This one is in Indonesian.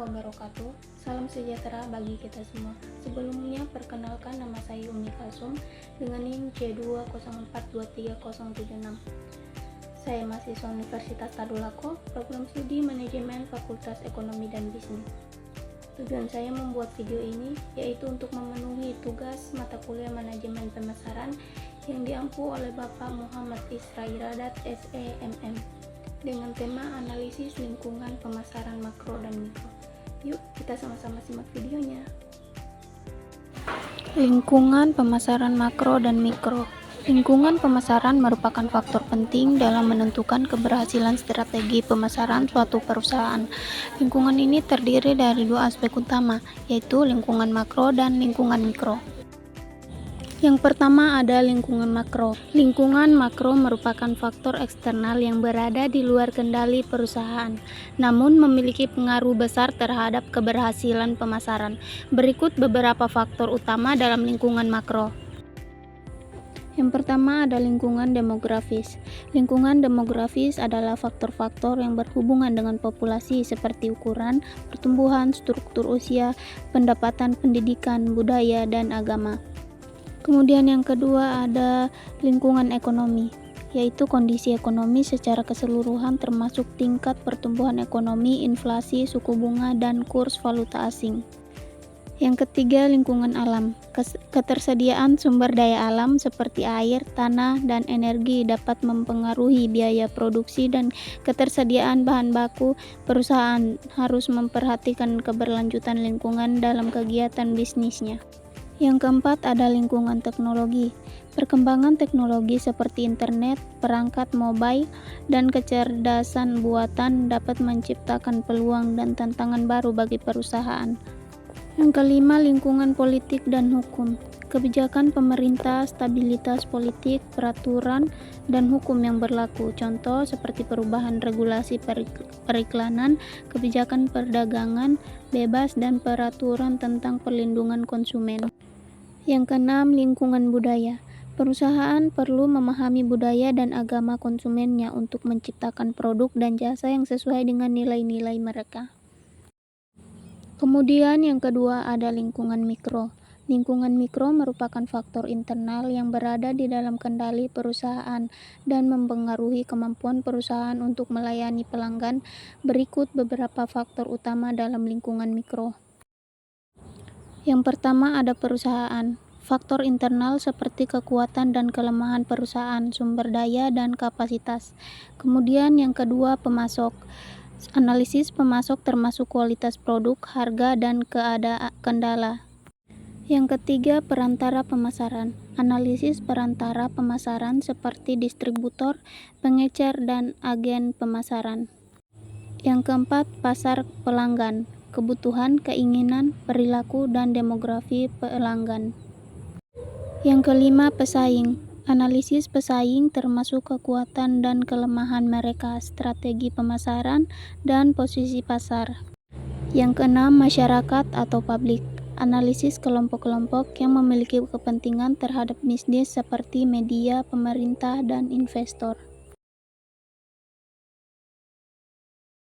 wabarakatuh. Salam sejahtera bagi kita semua. Sebelumnya, perkenalkan nama saya Umi Kalsum dengan NIM C204230076. Saya mahasiswa Universitas Tadulako, program studi Manajemen Fakultas Ekonomi dan Bisnis. Tujuan saya membuat video ini yaitu untuk memenuhi tugas mata kuliah Manajemen Pemasaran yang diampu oleh Bapak Muhammad Isra Iradat SEMM dengan tema analisis lingkungan pemasaran makro dan mikro. Yuk kita sama-sama simak videonya. Lingkungan pemasaran makro dan mikro. Lingkungan pemasaran merupakan faktor penting dalam menentukan keberhasilan strategi pemasaran suatu perusahaan. Lingkungan ini terdiri dari dua aspek utama, yaitu lingkungan makro dan lingkungan mikro. Yang pertama ada lingkungan makro. Lingkungan makro merupakan faktor eksternal yang berada di luar kendali perusahaan, namun memiliki pengaruh besar terhadap keberhasilan pemasaran. Berikut beberapa faktor utama dalam lingkungan makro. Yang pertama ada lingkungan demografis. Lingkungan demografis adalah faktor-faktor yang berhubungan dengan populasi seperti ukuran, pertumbuhan, struktur usia, pendapatan, pendidikan, budaya, dan agama. Kemudian yang kedua ada lingkungan ekonomi, yaitu kondisi ekonomi secara keseluruhan termasuk tingkat pertumbuhan ekonomi, inflasi, suku bunga, dan kurs valuta asing. Yang ketiga lingkungan alam. Ketersediaan sumber daya alam seperti air, tanah, dan energi dapat mempengaruhi biaya produksi dan ketersediaan bahan baku. Perusahaan harus memperhatikan keberlanjutan lingkungan dalam kegiatan bisnisnya. Yang keempat ada lingkungan teknologi. Perkembangan teknologi seperti internet, perangkat mobile, dan kecerdasan buatan dapat menciptakan peluang dan tantangan baru bagi perusahaan. Yang kelima lingkungan politik dan hukum. Kebijakan pemerintah, stabilitas politik, peraturan, dan hukum yang berlaku. Contoh seperti perubahan regulasi periklanan, kebijakan perdagangan bebas, dan peraturan tentang perlindungan konsumen. Yang keenam, lingkungan budaya. Perusahaan perlu memahami budaya dan agama konsumennya untuk menciptakan produk dan jasa yang sesuai dengan nilai-nilai mereka. Kemudian yang kedua ada lingkungan mikro. Lingkungan mikro merupakan faktor internal yang berada di dalam kendali perusahaan dan mempengaruhi kemampuan perusahaan untuk melayani pelanggan. Berikut beberapa faktor utama dalam lingkungan mikro. Yang pertama ada perusahaan. Faktor internal seperti kekuatan dan kelemahan perusahaan, sumber daya, dan kapasitas. Kemudian yang kedua pemasok. Analisis pemasok termasuk kualitas produk, harga, dan kendala. Yang ketiga perantara pemasaran. Analisis perantara pemasaran seperti distributor, pengecer, dan agen pemasaran. Yang keempat pasar pelanggan. Kebutuhan, keinginan, perilaku, dan demografi pelanggan. Yang kelima pesaing. Analisis pesaing termasuk kekuatan dan kelemahan mereka, strategi pemasaran, dan posisi pasar. Yang keenam masyarakat atau publik. Analisis kelompok-kelompok yang memiliki kepentingan terhadap bisnis seperti media, pemerintah, dan investor.